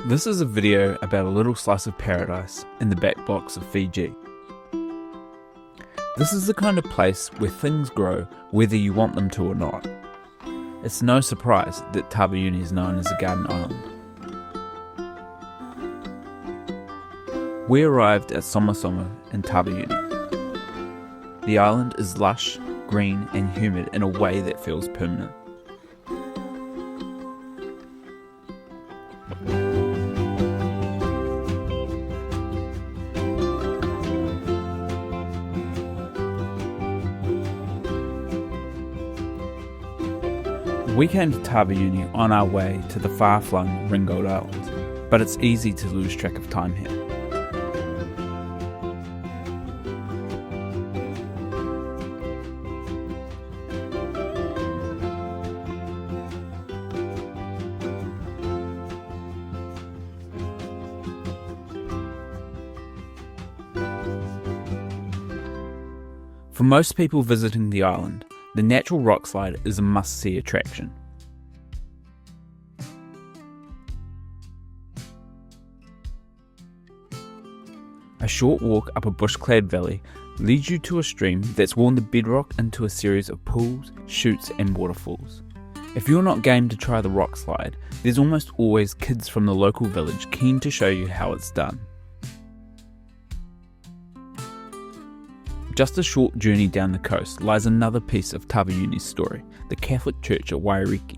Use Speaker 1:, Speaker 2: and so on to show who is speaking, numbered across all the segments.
Speaker 1: This is a video about a little slice of paradise in the back blocks of Fiji. This is the kind of place where things grow whether you want them to or not. It's no surprise that Taveuni is known as a garden island. We arrived at Somasoma in Taveuni. The island is lush, green and humid in a way that feels permanent. We came to Taveuni on our way to the far-flung Ringgold Isles, but it's easy to lose track of time here. For most people visiting the island, the natural rock slide is a must-see attraction. A short walk up a bush-clad valley leads you to a stream that's worn the bedrock into a series of pools, chutes and waterfalls. If you're not game to try the rock slide, there's almost always kids from the local village keen to show you how it's done. Just a short journey down the coast lies another piece of Taveuni's story, the Catholic Church at Wairiki.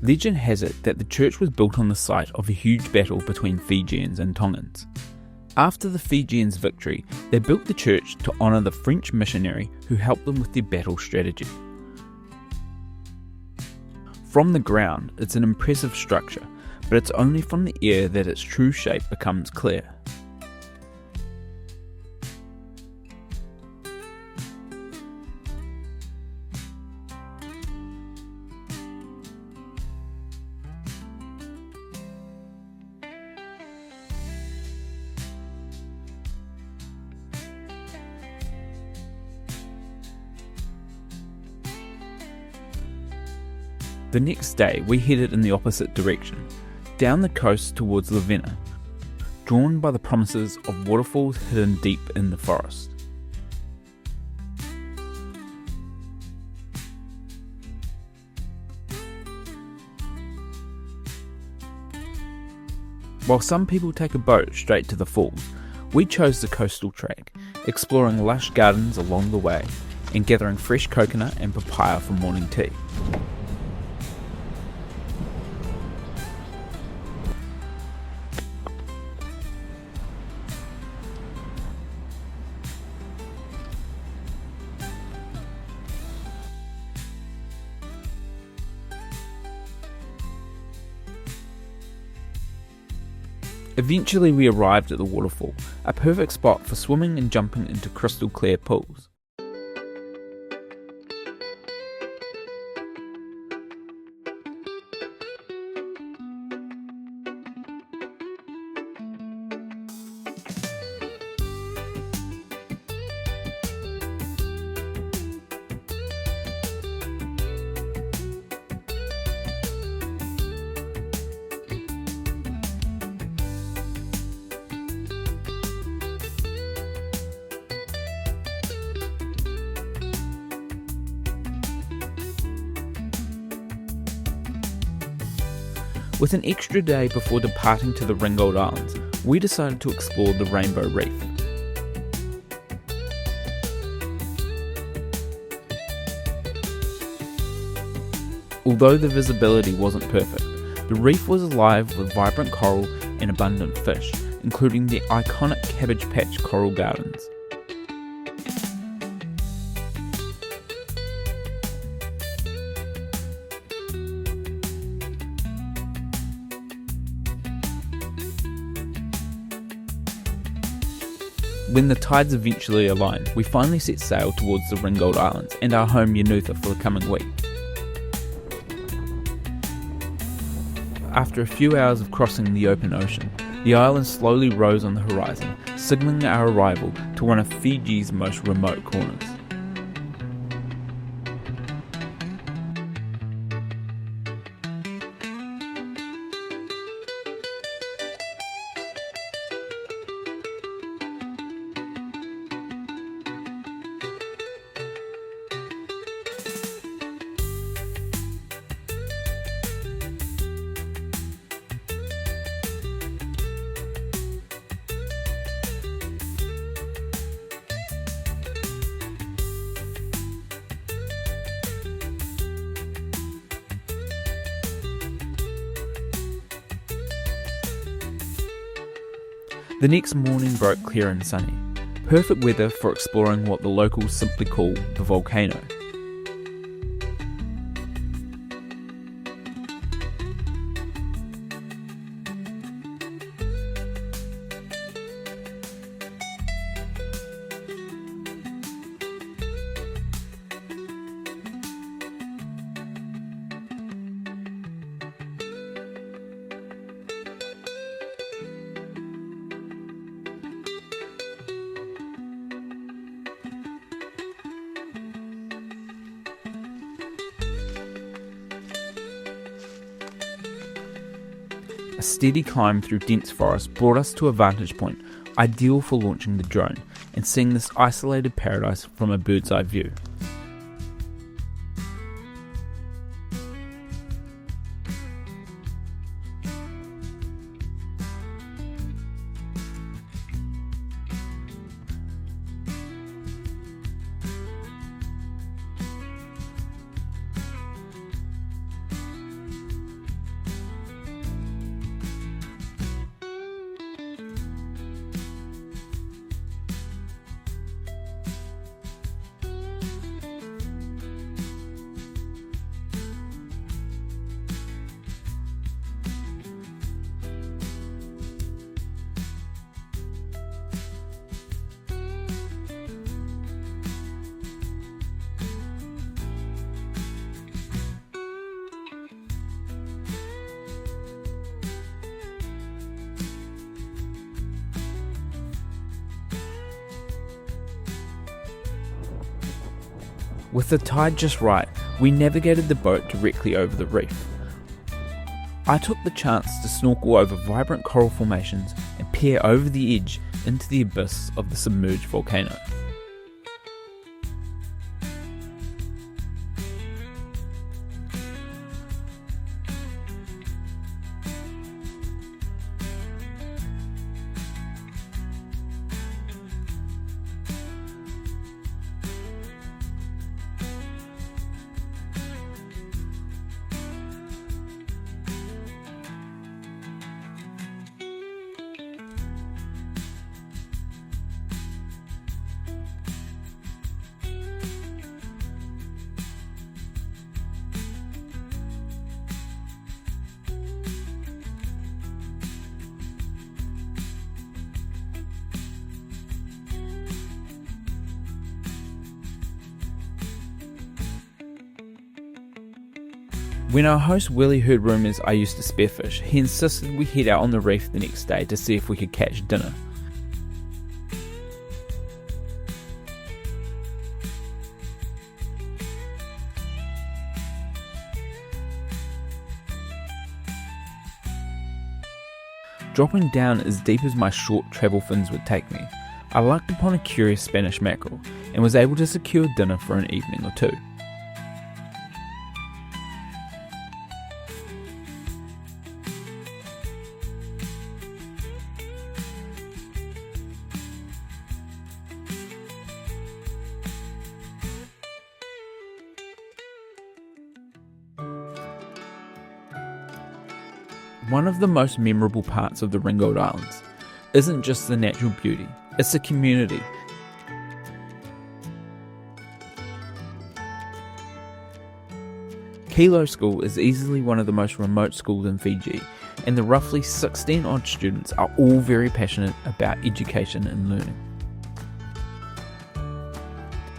Speaker 1: Legend has it that the church was built on the site of a huge battle between Fijians and Tongans. After the Fijians' victory, they built the church to honour the French missionary who helped them with their battle strategy. From the ground, it's an impressive structure, but it's only from the air that its true shape becomes clear. The next day we headed in the opposite direction, down the coast towards Lavena, drawn by the promises of waterfalls hidden deep in the forest. While some people take a boat straight to the falls, we chose the coastal track, exploring lush gardens along the way and gathering fresh coconut and papaya for morning tea. Eventually we arrived at the waterfall, a perfect spot for swimming and jumping into crystal clear pools. With an extra day before departing to the Ringgold Islands, we decided to explore the Rainbow Reef. Although the visibility wasn't perfect, the reef was alive with vibrant coral and abundant fish, including the iconic Cabbage Patch coral gardens. When the tides eventually aligned, we finally set sail towards the Ringgold Islands and our home Yanutha for the coming week. After a few hours of crossing the open ocean, the island slowly rose on the horizon, signalling our arrival to one of Fiji's most remote corners. The next morning broke clear and sunny, perfect weather for exploring what the locals simply call the volcano. A steady climb through dense forest brought us to a vantage point ideal for launching the drone and seeing this isolated paradise from a bird's eye view. With the tide just right, we navigated the boat directly over the reef. I took the chance to snorkel over vibrant coral formations and peer over the edge into the abyss of the submerged volcano. When our host Willie heard rumours I used to spearfish, he insisted we head out on the reef the next day to see if we could catch dinner. Dropping down as deep as my short travel fins would take me, I lucked upon a curious Spanish mackerel and was able to secure dinner for an evening or two. One of the most memorable parts of the Ringgold Islands isn't just the natural beauty, it's the community. Qilo School is easily one of the most remote schools in Fiji, and the roughly 16 odd students are all very passionate about education and learning.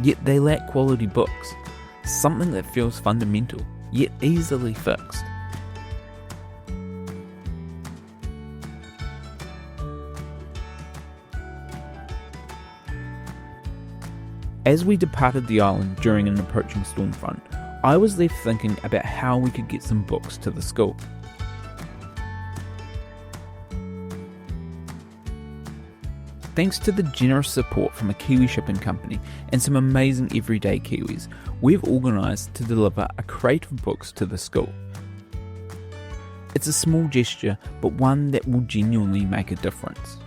Speaker 1: Yet they lack quality books, something that feels fundamental, yet easily fixed. As we departed the island during an approaching storm front, I was left thinking about how we could get some books to the school. Thanks to the generous support from a Kiwi shipping company and some amazing everyday Kiwis, we've organised to deliver a crate of books to the school. It's a small gesture, but one that will genuinely make a difference.